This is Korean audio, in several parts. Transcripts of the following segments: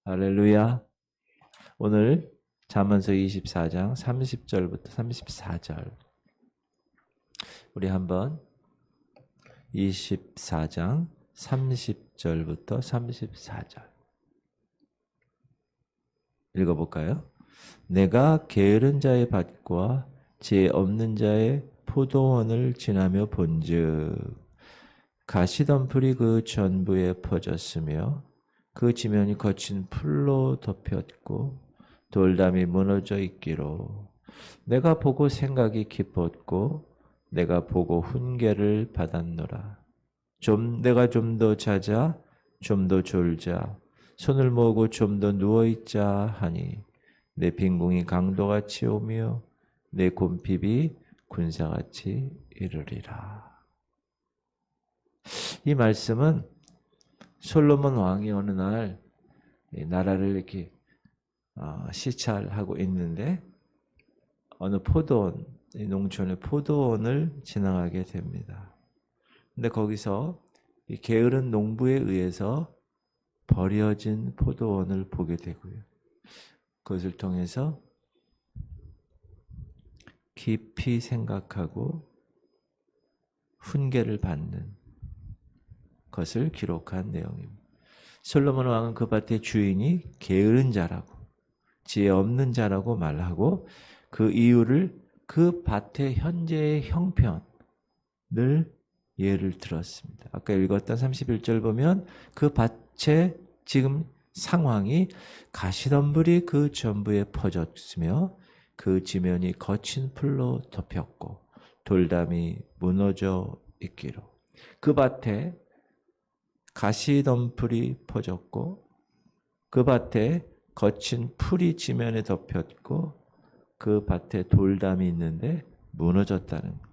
할렐루야. 오늘 잠언서 24장 30절부터 34절 우리 한번 24장 30절부터 34절 읽어볼까요? 내가 게으른 자의 밭과 지혜 없는 자의 포도원을 지나며 본즉 가시덤불이 그 전부에 퍼졌으며 그 지면이 거친 풀로 덮였고 돌담이 무너져 있기로 내가 보고 생각이 깊었고 내가 보고 훈계를 받았노라. 내가 좀 더 자자 좀 더 졸자 손을 모으고 좀 더 누워있자 하니 내 빈궁이 강도같이 오며 내 곰핍이 군사같이 이르리라. 이 말씀은 솔로몬 왕이 어느 날 나라를 이렇게 시찰하고 있는데 어느 포도원, 농촌의 포도원을 지나가게 됩니다. 근데 거기서 이 게으른 농부에 의해서 버려진 포도원을 보게 되고요. 그것을 통해서 깊이 생각하고 훈계를 받는 것을 기록한 내용입니다. 솔로몬 왕은 그 밭의 주인이 게으른 자라고 지혜 없는 자라고 말하고 그 이유를 그 밭의 현재의 형편을 예를 들었습니다. 아까 읽었던 31절 보면 그 밭의 지금 상황이 가시덤불이 그 전부에 퍼졌으며 그 지면이 거친 풀로 덮였고 돌담이 무너져 있기로 그 밭에 가시덤불이 퍼졌고 그 밭에 거친 풀이 지면에 덮였고 그 밭에 돌담이 있는데 무너졌다는 것.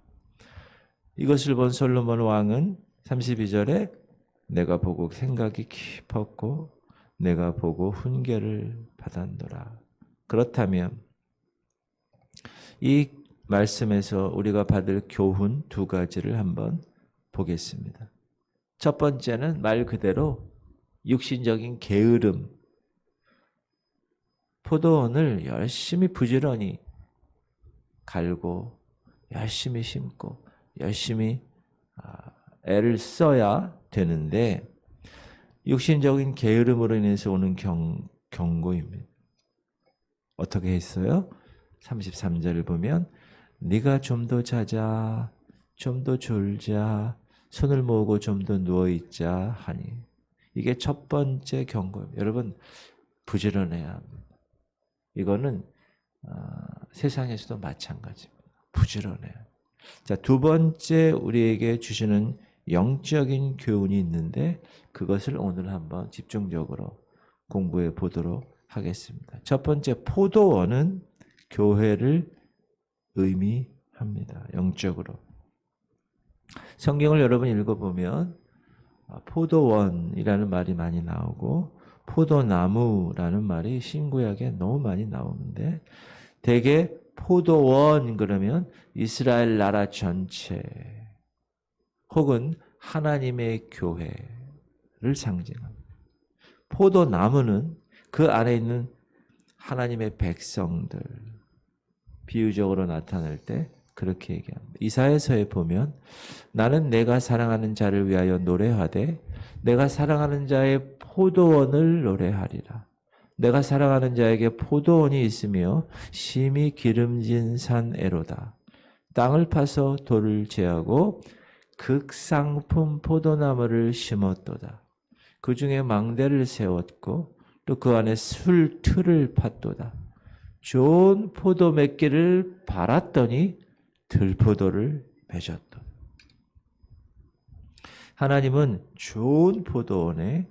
이것을 본 솔로몬 왕은 32절에 내가 보고 생각이 깊었고 내가 보고 훈계를 받았노라. 그렇다면 이 말씀에서 우리가 받을 교훈 두 가지를 한번 보겠습니다. 첫 번째는 말 그대로 육신적인 게으름, 포도원을 열심히 부지런히 갈고 열심히 심고 열심히 애를 써야 되는데 육신적인 게으름으로 인해서 오는 경고입니다. 어떻게 했어요? 33절을 보면 네가 좀 더 자자 좀 더 졸자 손을 모으고 좀 더 누워있자 하니 이게 첫 번째 경고입니다. 여러분 부지런해야 합니다. 이거는 세상에서도 마찬가지입니다. 부지런해야 합니다. 자, 두 번째 우리에게 주시는 영적인 교훈이 있는데 그것을 오늘 한번 집중적으로 공부해 보도록 하겠습니다. 첫 번째 포도원은 교회를 의미합니다. 영적으로. 성경을 여러분 읽어보면 포도원이라는 말이 많이 나오고 포도나무라는 말이 신구약에 너무 많이 나오는데 대개 포도원 그러면 이스라엘 나라 전체 혹은 하나님의 교회를 상징합니다. 포도나무는 그 안에 있는 하나님의 백성들 비유적으로 나타낼 때 그렇게 얘기합니다. 이사야서에 보면 나는 내가 사랑하는 자를 위하여 노래하되 내가 사랑하는 자의 포도원을 노래하리라. 내가 사랑하는 자에게 포도원이 있으며 심히 기름진 산에로다. 땅을 파서 돌을 제하고 극상품 포도나무를 심었도다. 그 중에 망대를 세웠고 또 그 안에 술틀을 팠도다. 좋은 포도 맺기를 바랐더니 들포도를 맺었다. 하나님은 좋은 포도원에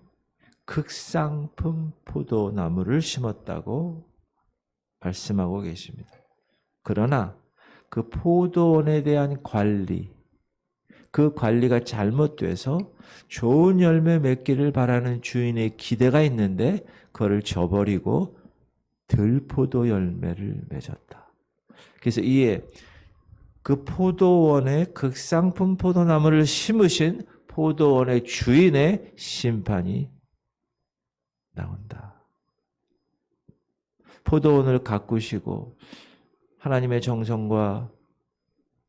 극상품 포도나무를 심었다고 말씀하고 계십니다. 그러나 그 포도원에 대한 관리, 그 관리가 잘못돼서 좋은 열매 맺기를 바라는 주인의 기대가 있는데 그거를 저버리고 들포도 열매를 맺었다. 그래서 이에 그 포도원에 극상품 포도나무를 심으신 포도원의 주인의 심판이 나온다. 포도원을 가꾸시고 하나님의 정성과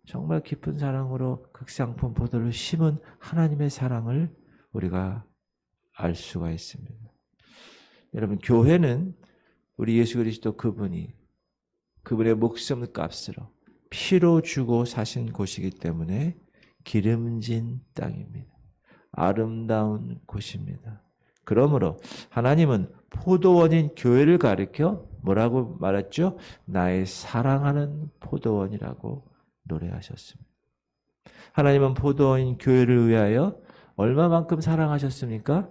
정말 깊은 사랑으로 극상품 포도를 심은 하나님의 사랑을 우리가 알 수가 있습니다. 여러분, 교회는 우리 예수 그리스도 그분의 목숨값으로 피로 주고 사신 곳이기 때문에 기름진 땅입니다. 아름다운 곳입니다. 그러므로 하나님은 포도원인 교회를 가리켜 뭐라고 말했죠? 나의 사랑하는 포도원이라고 노래하셨습니다. 하나님은 포도원인 교회를 위하여 얼마만큼 사랑하셨습니까?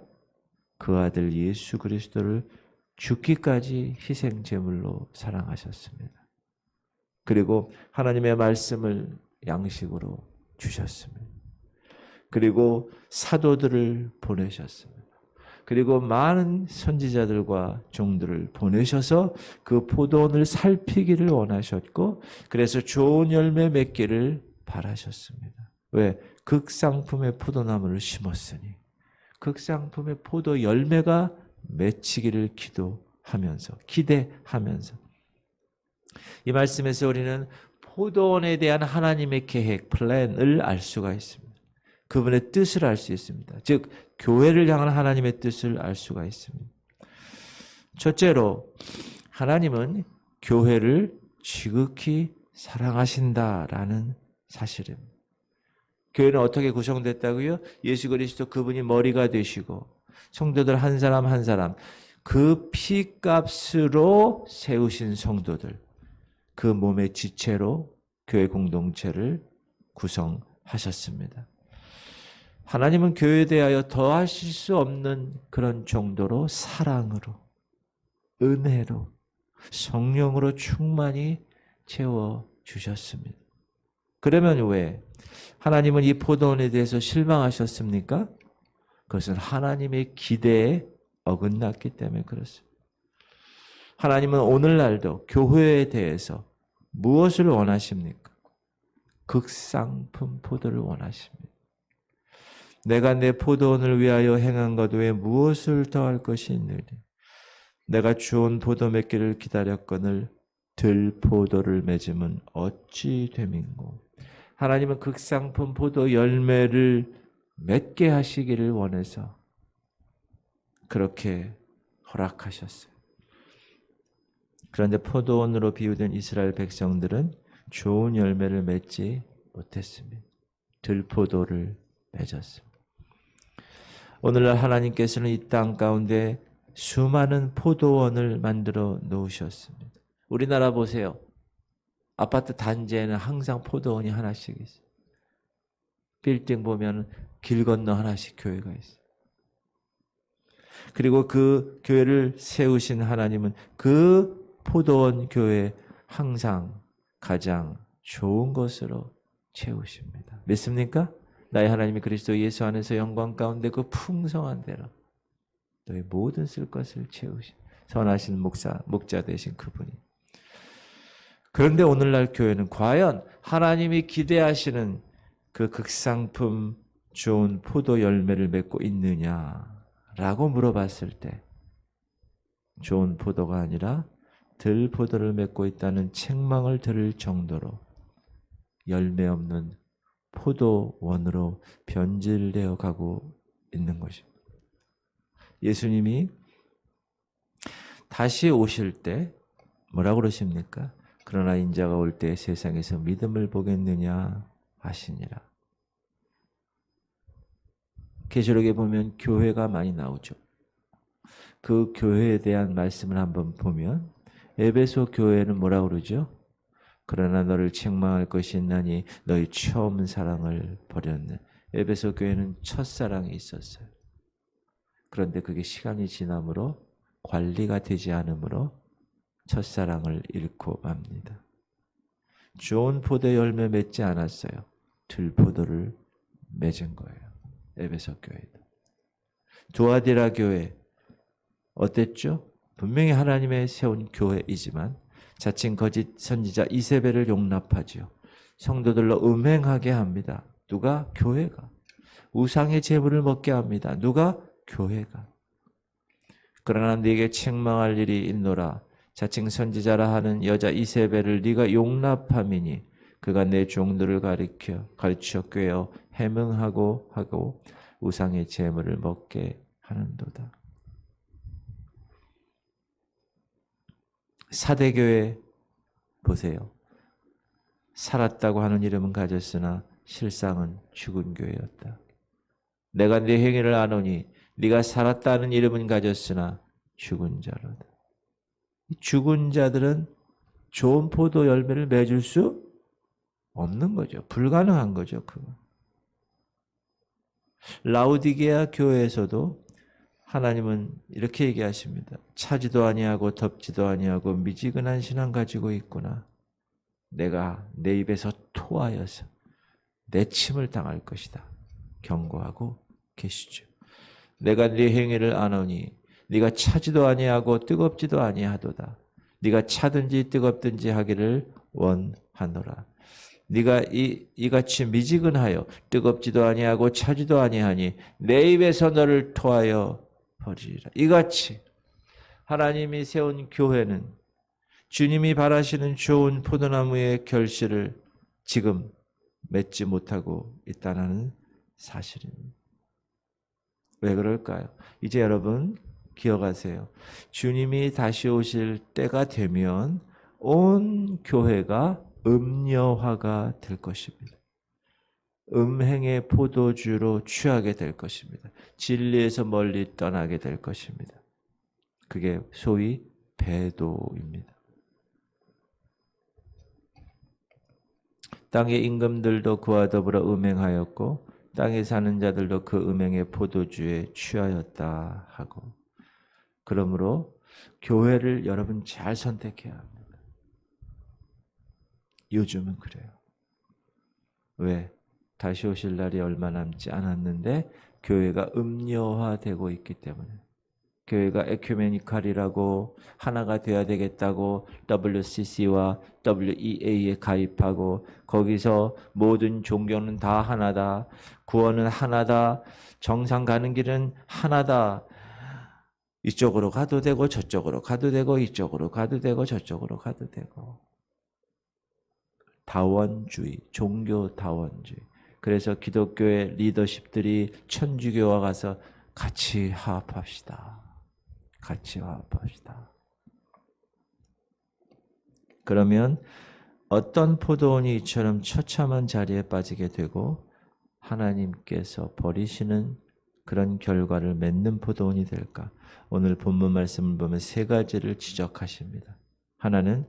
그 아들 예수 그리스도를 죽기까지 희생 제물로 사랑하셨습니다. 그리고 하나님의 말씀을 양식으로 주셨습니다. 그리고 사도들을 보내셨습니다. 그리고 많은 선지자들과 종들을 보내셔서 그 포도원을 살피기를 원하셨고, 그래서 좋은 열매 맺기를 바라셨습니다. 왜? 극상품의 포도나무를 심었으니 극상품의 포도 열매가 맺히기를 기대하면서 이 말씀에서 우리는 포도원에 대한 하나님의 계획, 플랜을 알 수가 있습니다. 그분의 뜻을 알 수 있습니다. 즉 교회를 향한 하나님의 뜻을 알 수가 있습니다. 첫째로 하나님은 교회를 지극히 사랑하신다라는 사실입니다. 교회는 어떻게 구성됐다고요? 예수 그리스도 그분이 머리가 되시고 성도들 한 사람 한 사람 그 피값으로 세우신 성도들, 그 몸의 지체로 교회 공동체를 구성하셨습니다. 하나님은 교회에 대하여 더하실 수 없는 그런 정도로 사랑으로, 은혜로, 성령으로 충만히 채워주셨습니다. 그러면 왜 하나님은 이 포도원에 대해서 실망하셨습니까? 그것은 하나님의 기대에 어긋났기 때문에 그렇습니다. 하나님은 오늘날도 교회에 대해서 무엇을 원하십니까? 극상품 포도를 원하십니다. 내가 내 포도원을 위하여 행한 것 외에 무엇을 더할 것이 있느냐? 내가 좋은 포도 맺기를 기다렸거늘 들포도를 맺으면 어찌 됨인고. 하나님은 극상품 포도 열매를 맺게 하시기를 원해서 그렇게 허락하셨어요. 그런데 포도원으로 비유된 이스라엘 백성들은 좋은 열매를 맺지 못했습니다. 들포도를 맺었습니다. 오늘날 하나님께서는 이 땅 가운데 수많은 포도원을 만들어 놓으셨습니다. 우리나라 보세요. 아파트 단지에는 항상 포도원이 하나씩 있어요. 빌딩 보면 길 건너 하나씩 교회가 있어요. 그리고 그 교회를 세우신 하나님은 그 포도원 교회 항상 가장 좋은 것으로 채우십니다. 믿습니까? 나의 하나님이 그리스도 예수 안에서 영광 가운데 그 풍성한 대로 너의 모든 쓸 것을 채우신 선하신 목자 되신 그분이. 그런데 오늘날 교회는 과연 하나님이 기대하시는 그 극상품 좋은 포도 열매를 맺고 있느냐라고 물어봤을 때 좋은 포도가 아니라 들포도를 맺고 있다는 책망을 들을 정도로 열매 없는 포도원으로 변질되어 가고 있는 것입니다. 예수님이 다시 오실 때 뭐라고 그러십니까? 그러나 인자가 올 때 세상에서 믿음을 보겠느냐 하시니라. 계시록에 보면 교회가 많이 나오죠. 그 교회에 대한 말씀을 한번 보면 에베소 교회는 뭐라고 그러죠? 그러나 너를 책망할 것이 있나니 너희 처음 사랑을 버렸네. 에베소 교회는 첫사랑이 있었어요. 그런데 그게 시간이 지남으로 관리가 되지 않으므로 첫사랑을 잃고 맙니다. 좋은 포도 열매 맺지 않았어요. 들포도를 맺은 거예요. 에베소 교회도. 두아디라 교회 어땠죠? 분명히 하나님의 세운 교회이지만 자칭 거짓 선지자 이세벨을 용납하지요. 성도들로 음행하게 합니다. 누가? 교회가. 우상의 제물을 먹게 합니다. 누가? 교회가. 그러나 네게 책망할 일이 있노라. 자칭 선지자라 하는 여자 이세벨을 네가 용납함이니 그가 내 종들을 가르쳐 꿰어 해명하고 하고 우상의 제물을 먹게 하는도다. 사대교회 보세요. 살았다고 하는 이름은 가졌으나 실상은 죽은 교회였다. 내가 네 행위를 아노니 네가 살았다는 이름은 가졌으나 죽은 자로다. 죽은 자들은 좋은 포도 열매를 맺을 수 없는 거죠. 불가능한 거죠. 그거. 라우디게아 교회에서도 하나님은 이렇게 얘기하십니다. 차지도 아니하고 덥지도 아니하고 미지근한 신앙 가지고 있구나. 내가 내 입에서 토하여서 내 침을 당할 것이다. 경고하고 계시죠. 내가 네 행위를 아노니 네가 차지도 아니하고 뜨겁지도 아니하도다. 네가 차든지 뜨겁든지 하기를 원하노라. 네가 이같이 미지근하여 뜨겁지도 아니하고 차지도 아니하니 내 입에서 너를 토하여 버리리라. 이같이 하나님이 세운 교회는 주님이 바라시는 좋은 포도나무의 결실을 지금 맺지 못하고 있다는 사실입니다. 왜 그럴까요? 이제 여러분 기억하세요. 주님이 다시 오실 때가 되면 온 교회가 음녀화가 될 것입니다. 음행의 포도주로 취하게 될 것입니다. 진리에서 멀리 떠나게 될 것입니다. 그게 소위 배도입니다. 땅의 임금들도 그와 더불어 음행하였고 땅에 사는 자들도 그 음행의 포도주에 취하였다 하고, 그러므로 교회를 여러분 잘 선택해야 합니다. 요즘은 그래요. 왜? 다시 오실 날이 얼마 남지 않았는데 교회가 음료화되고 있기 때문에. 교회가 에큐메니칼이라고 하나가 돼야 되겠다고 WCC와 WEA에 가입하고 거기서 모든 종교는 다 하나다. 구원은 하나다. 정상 가는 길은 하나다. 이쪽으로 가도 되고 저쪽으로 가도 되고 이쪽으로 가도 되고 저쪽으로 가도 되고. 다원주의, 종교 다원주의. 그래서 기독교의 리더십들이 천주교와 가서 같이 화합합시다. 같이 화합합시다. 그러면 어떤 포도원이 이처럼 처참한 자리에 빠지게 되고 하나님께서 버리시는 그런 결과를 맺는 포도원이 될까? 오늘 본문 말씀을 보면 세 가지를 지적하십니다. 하나는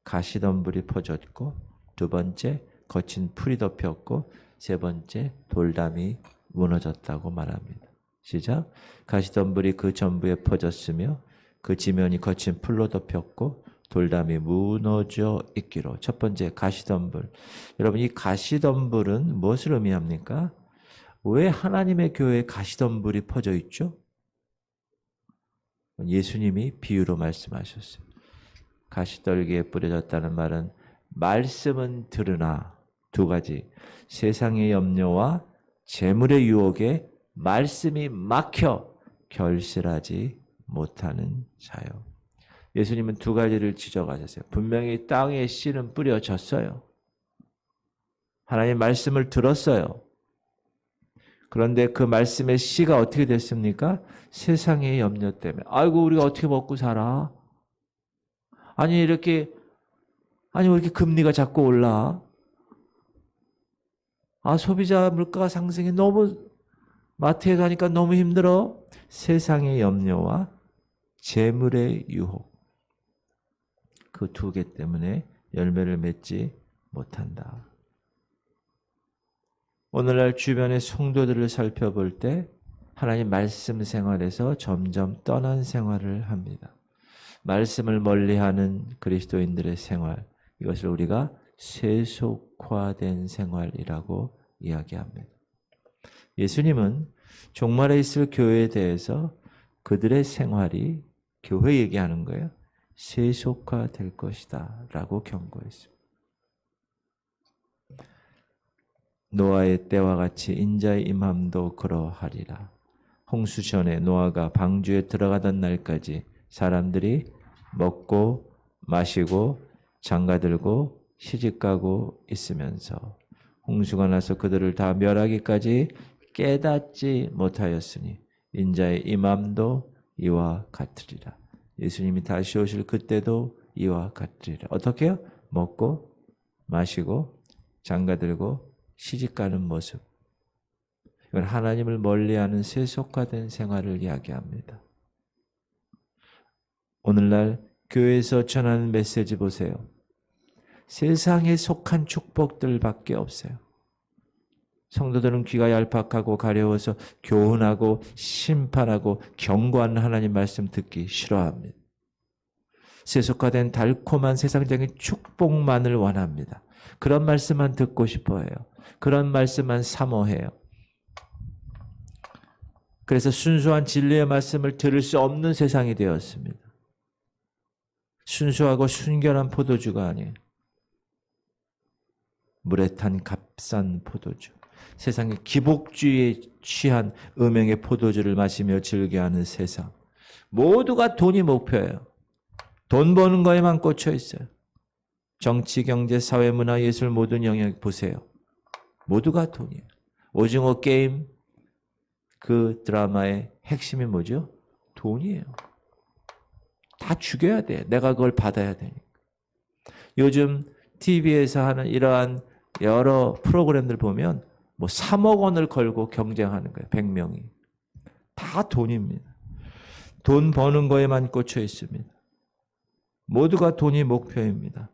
가시덤불이 퍼졌고, 두 번째 거친 풀이 덮였고, 세 번째 돌담이 무너졌다고 말합니다. 시작. 가시덤불이 그 전부에 퍼졌으며 그 지면이 거친 풀로 덮였고 돌담이 무너져 있기로. 첫 번째 가시덤불. 여러분, 이 가시덤불은 무엇을 의미합니까? 왜 하나님의 교회에 가시덤불이 퍼져 있죠? 예수님이 비유로 말씀하셨어요. 가시떨기에 뿌려졌다는 말은 말씀은 들으나, 두 가지, 세상의 염려와 재물의 유혹에 말씀이 막혀 결실하지 못하는 자요. 예수님은 두 가지를 지적하셨어요. 분명히 땅에 씨는 뿌려졌어요. 하나님 말씀을 들었어요. 그런데 그 말씀의 씨가 어떻게 됐습니까? 세상의 염려 때문에. 아이고, 우리가 어떻게 먹고 살아? 아니, 왜 이렇게 금리가 자꾸 올라? 소비자 물가가 상승이 너무, 마트에 가니까 너무 힘들어. 세상의 염려와 재물의 유혹. 그 두 개 때문에 열매를 맺지 못한다. 오늘날 주변의 성도들을 살펴볼 때 하나님 말씀 생활에서 점점 떠난 생활을 합니다. 말씀을 멀리하는 그리스도인들의 생활, 이것을 우리가 세속화된 생활이라고 이야기합니다. 예수님은 종말에 있을 교회에 대해서 그들의 생활이, 교회 얘기하는 거예요, 세속화될 것이다 라고 경고했습니다. 노아의 때와 같이 인자의 임함도 그러하리라. 홍수 전에 노아가 방주에 들어가던 날까지 사람들이 먹고 마시고 장가들고 시집가고 있으면서 홍수가 나서 그들을 다 멸하기까지 깨닫지 못하였으니 인자의 임함도 이와 같으리라. 예수님이 다시 오실 그때도 이와 같으리라. 어떻게 해요? 먹고 마시고 장가들고 시집가는 모습. 이건 하나님을 멀리하는 세속화된 생활을 이야기합니다. 오늘날 교회에서 전하는 메시지 보세요. 세상에 속한 축복들밖에 없어요. 성도들은 귀가 얄팍하고 가려워서 교훈하고 심판하고 경고하는 하나님 말씀 듣기 싫어합니다. 세속화된 달콤한 세상적인 축복만을 원합니다. 그런 말씀만 듣고 싶어해요. 그런 말씀만 사모해요. 그래서 순수한 진리의 말씀을 들을 수 없는 세상이 되었습니다. 순수하고 순결한 포도주가 아니에요. 물에 탄 값싼 포도주. 세상의 기복주의에 취한 음행의 포도주를 마시며 즐겨하는 세상. 모두가 돈이 목표예요. 돈 버는 거에만 꽂혀 있어요. 정치, 경제, 사회, 문화, 예술 모든 영역 보세요. 모두가 돈이에요. 오징어 게임 그 드라마의 핵심이 뭐죠? 돈이에요. 다 죽여야 돼. 내가 그걸 받아야 되니까. 요즘 TV에서 하는 이러한 여러 프로그램들 보면 뭐 3억 원을 걸고 경쟁하는 거예요. 100명이. 다 돈입니다. 돈 버는 거에만 꽂혀 있습니다. 모두가 돈이 목표입니다.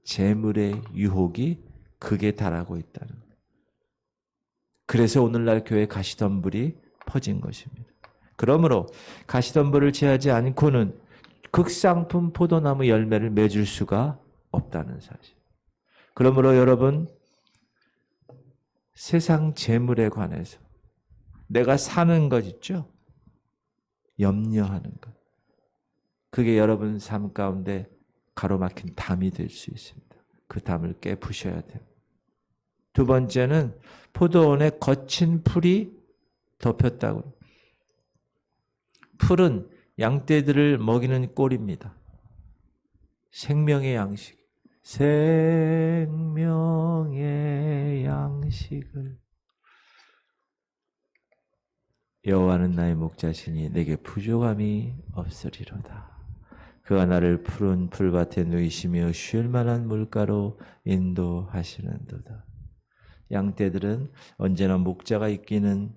재물의 유혹이 극에 달하고 있다는 거예요. 그래서 오늘날 교회 가시덤불이 퍼진 것입니다. 그러므로 가시덤불을 제하지 않고는 극상품 포도나무 열매를 맺을 수가 없다는 사실. 그러므로 여러분, 세상 재물에 관해서 내가 사는 것 있죠? 염려하는 것. 그게 여러분 삶 가운데 가로막힌 담이 될 수 있습니다. 그 담을 깨부셔야 돼요. 두 번째는 포도원에 거친 풀이 덮였다고. 풀은 양떼들을 먹이는 꼴입니다. 생명의 양식. 생명의 양식을 여호와는 나의 목자시니 내게 부족함이 없으리로다. 그가 나를 푸른 풀밭에 누이시며 쉴 만한 물가로 인도하시는도다. 양떼들은 언제나 목자가 이끄는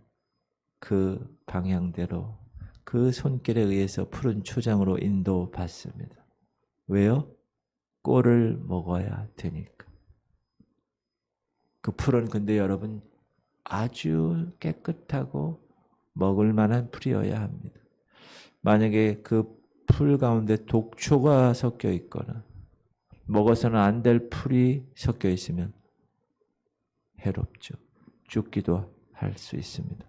그 방향대로 그 손길에 의해서 푸른 초장으로 인도받습니다. 왜요? 꼴을 먹어야 되니까. 그 풀은 근데 여러분 아주 깨끗하고 먹을 만한 풀이어야 합니다. 만약에 그 풀 가운데 독초가 섞여 있거나 먹어서는 안 될 풀이 섞여 있으면 해롭죠. 죽기도 할 수 있습니다.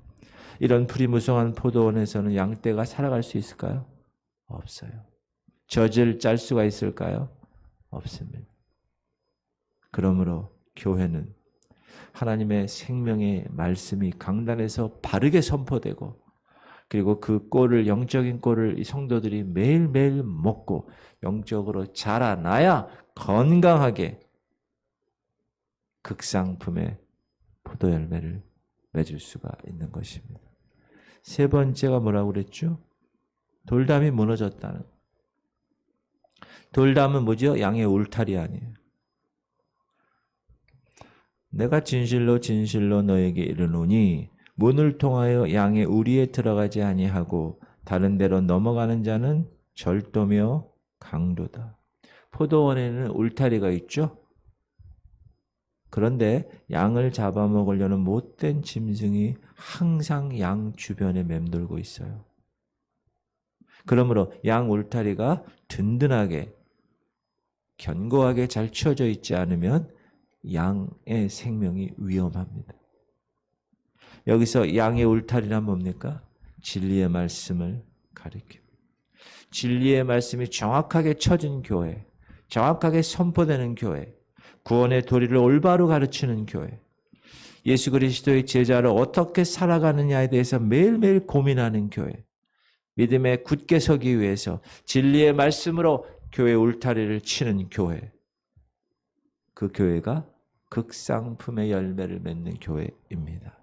이런 풀이 무성한 포도원에서는 양떼가 살아갈 수 있을까요? 없어요. 젖을 짤 수가 있을까요? 없습니다. 그러므로 교회는 하나님의 생명의 말씀이 강단에서 바르게 선포되고 그리고 그 꼴을 영적인 꼴을 이 성도들이 매일매일 먹고 영적으로 자라나야 건강하게 극상품의 포도 열매를 맺을 수가 있는 것입니다. 세 번째가 뭐라고 그랬죠? 돌담이 무너졌다는. 돌담은 뭐죠? 양의 울타리 아니에요. 내가 진실로 진실로 너에게 이르노니 문을 통하여 양의 우리에 들어가지 아니하고 다른 데로 넘어가는 자는 절도며 강도다. 포도원에는 울타리가 있죠. 그런데 양을 잡아먹으려는 못된 짐승이 항상 양 주변에 맴돌고 있어요. 그러므로 양 울타리가 든든하게 견고하게 잘 치워져 있지 않으면 양의 생명이 위험합니다. 여기서 양의 울타리란 뭡니까? 진리의 말씀을 가리킵니다. 진리의 말씀이 정확하게 쳐진 교회, 정확하게 선포되는 교회, 구원의 도리를 올바로 가르치는 교회, 예수 그리스도의 제자로 어떻게 살아가느냐에 대해서 매일매일 고민하는 교회, 믿음에 굳게 서기 위해서 진리의 말씀으로 교회 울타리를 치는 교회, 그 교회가 극상품의 열매를 맺는 교회입니다.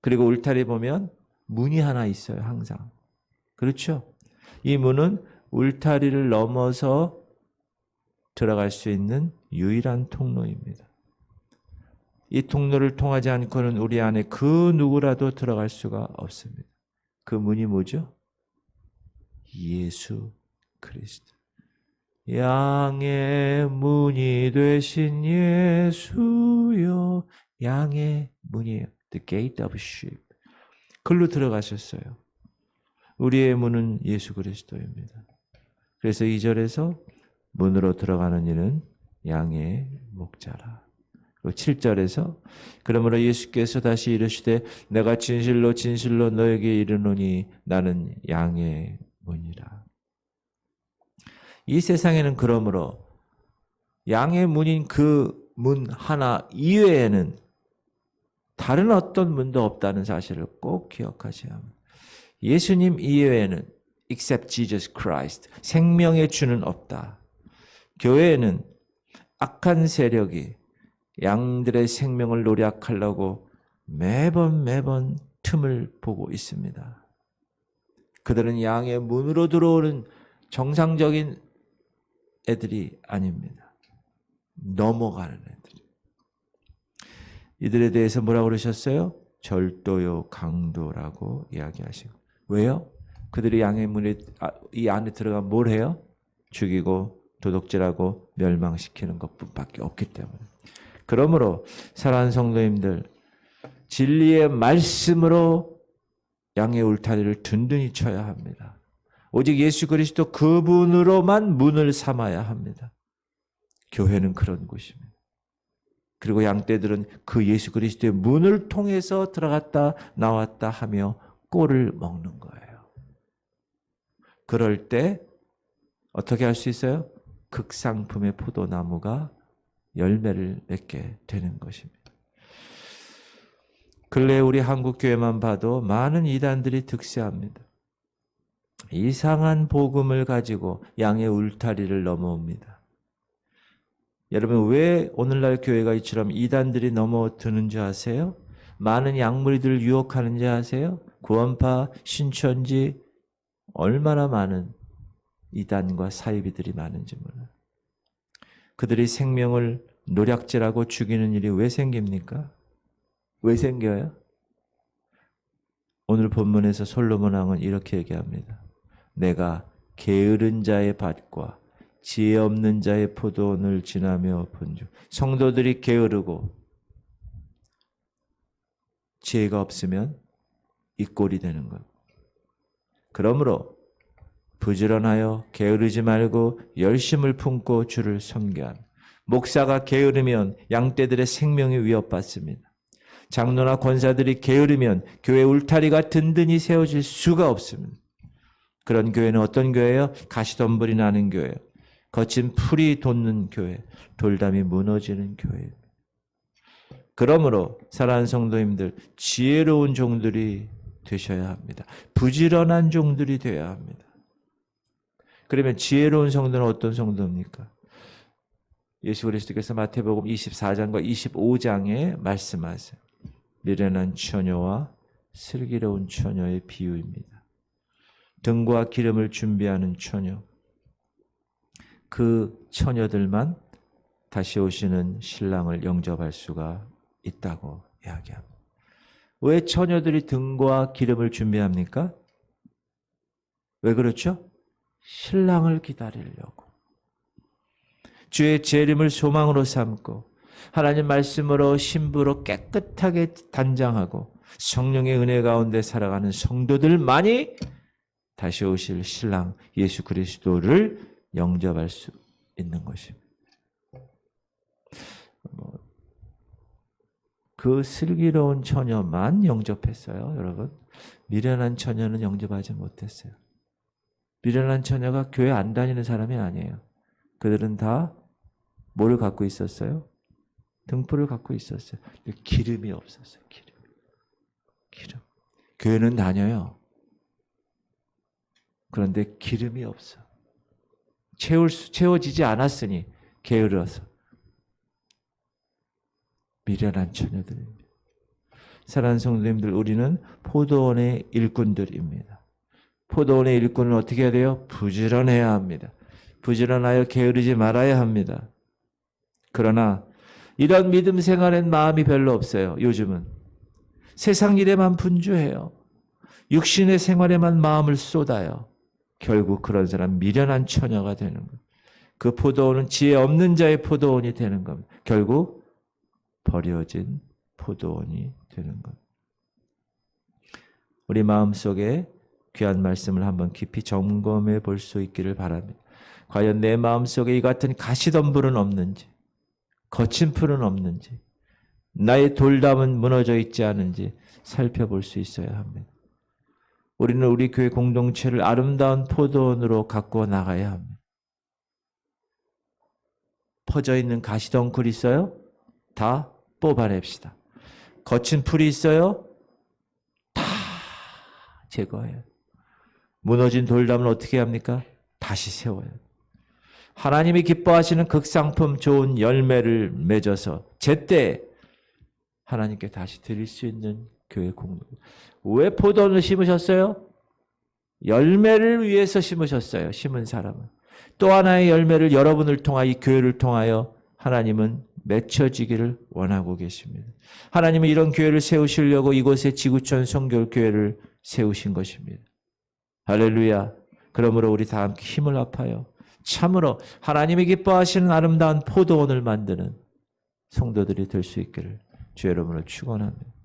그리고 울타리 보면 문이 하나 있어요. 항상. 그렇죠? 이 문은 울타리를 넘어서 들어갈 수 있는 유일한 통로입니다. 이 통로를 통하지 않고는 우리 안에 그 누구라도 들어갈 수가 없습니다. 그 문이 뭐죠? 예수 그리스도. 양의 문이 되신 예수여. 양의 문이에요. The gate of sheep. 글로 들어가셨어요. 우리의 문은 예수 그리스도입니다. 그래서 2절에서 문으로 들어가는 이는 양의 목자라. 그리고 7절에서 그러므로 예수께서 다시 이르시되 내가 진실로 진실로 너에게 이르노니 나는 양의 문이라. 이 세상에는 그러므로 양의 문인 그 문 하나 이외에는 다른 어떤 문도 없다는 사실을 꼭 기억하셔야 합니다. 예수님 이외에는 except Jesus Christ, 생명의 주는 없다. 교회에는 악한 세력이 양들의 생명을 노략하려고 매번 틈을 보고 있습니다. 그들은 양의 문으로 들어오는 정상적인 애들이 아닙니다. 넘어가는 애들. 이들에 대해서 뭐라고 그러셨어요? 절도요, 강도라고 이야기하시고. 왜요? 그들이 양의 문에 이 안에 들어가 뭘 해요? 죽이고 도둑질하고 멸망시키는 것뿐밖에 없기 때문에. 그러므로 사랑하는 성도님들, 진리의 말씀으로 양의 울타리를 든든히 쳐야 합니다. 오직 예수 그리스도 그분으로만 문을 삼아야 합니다. 교회는 그런 곳입니다. 그리고 양떼들은 그 예수 그리스도의 문을 통해서 들어갔다 나왔다 하며 꼴을 먹는 거예요. 그럴 때 어떻게 할 수 있어요? 극상품의 포도나무가 열매를 맺게 되는 것입니다. 근래 우리 한국 교회만 봐도 많은 이단들이 득세합니다. 이상한 복음을 가지고 양의 울타리를 넘어옵니다. 여러분, 왜 오늘날 교회가 이처럼 이단들이 넘어드는 줄 아세요? 많은 양무리들을 유혹하는지 아세요? 구원파, 신천지, 얼마나 많은 이단과 사이비들이 많은지 몰라요. 그들이 생명을 노략질하고 죽이는 일이 왜 생깁니까? 왜 생겨요? 오늘 본문에서 솔로몬 왕은 이렇게 얘기합니다. 내가 게으른 자의 밭과 지혜 없는 자의 포도원을 지나며 본즉. 성도들이 게으르고 지혜가 없으면 이 꼴이 되는 것. 그러므로 부지런하여 게으르지 말고 열심을 품고 주를 섬겨하라. 목사가 게으르면 양떼들의 생명이 위협받습니다. 장로나 권사들이 게으르면 교회 울타리가 든든히 세워질 수가 없습니다. 그런 교회는 어떤 교회예요? 가시덤불이 나는 교회예요. 거친 풀이 돋는 교회, 돌담이 무너지는 교회. 그러므로 사랑하는 성도님들, 지혜로운 종들이 되셔야 합니다. 부지런한 종들이 되어야 합니다. 그러면 지혜로운 성도는 어떤 성도입니까? 예수 그리스도께서 마태복음 24장과 25장에 말씀하세요. 미련한 처녀와 슬기로운 처녀의 비유입니다. 등과 기름을 준비하는 처녀. 그 처녀들만 다시 오시는 신랑을 영접할 수가 있다고 이야기합니다. 왜 처녀들이 등과 기름을 준비합니까? 왜 그렇죠? 신랑을 기다리려고. 주의 재림을 소망으로 삼고 하나님 말씀으로 신부로 깨끗하게 단장하고 성령의 은혜 가운데 살아가는 성도들만이 다시 오실 신랑 예수 그리스도를 영접할 수 있는 것입니다. 그 슬기로운 처녀만 영접했어요, 여러분. 미련한 처녀는 영접하지 못했어요. 미련한 처녀가 교회 안 다니는 사람이 아니에요. 그들은 다 뭐를 갖고 있었어요? 등불을 갖고 있었어요. 기름이 없었어요. 기름. 교회는 다녀요. 그런데 기름이 없어. 채워지지 않았으니 게을러서 미련한 처녀들입니다. 사랑하는 성도님들, 우리는 포도원의 일꾼들입니다. 포도원의 일꾼은 어떻게 해야 돼요? 부지런해야 합니다. 부지런하여 게으르지 말아야 합니다. 그러나 이런 믿음 생활엔 마음이 별로 없어요. 요즘은 세상 일에만 분주해요. 육신의 생활에만 마음을 쏟아요. 결국 그런 사람 미련한 처녀가 되는 거예요. 그 포도원은 지혜 없는 자의 포도원이 되는 겁니다. 결국 버려진 포도원이 되는 겁니다. 우리 마음속에 귀한 말씀을 한번 깊이 점검해 볼 수 있기를 바랍니다. 과연 내 마음속에 이 같은 가시덤불은 없는지, 거친 풀은 없는지, 나의 돌담은 무너져 있지 않은지 살펴볼 수 있어야 합니다. 우리는 우리 교회 공동체를 아름다운 포도원으로 갖고 나가야 합니다. 퍼져 있는 가시덩굴이 있어요? 다 뽑아냅시다. 거친 풀이 있어요? 다 제거해요. 무너진 돌담은 어떻게 합니까? 다시 세워요. 하나님이 기뻐하시는 극상품 좋은 열매를 맺어서 제때 하나님께 다시 드릴 수 있는 교회 공동. 왜 포도원을 심으셨어요? 열매를 위해서 심으셨어요. 심은 사람은. 또 하나의 열매를 여러분을 통하여 이 교회를 통하여 하나님은 맺혀지기를 원하고 계십니다. 하나님은 이런 교회를 세우시려고 이곳에 지구촌 성결교회를 세우신 것입니다. 할렐루야. 그러므로 우리 다 함께 힘을 합하여 참으로 하나님이 기뻐하시는 아름다운 포도원을 만드는 성도들이 될 수 있기를 주 여러분을 축원합니다.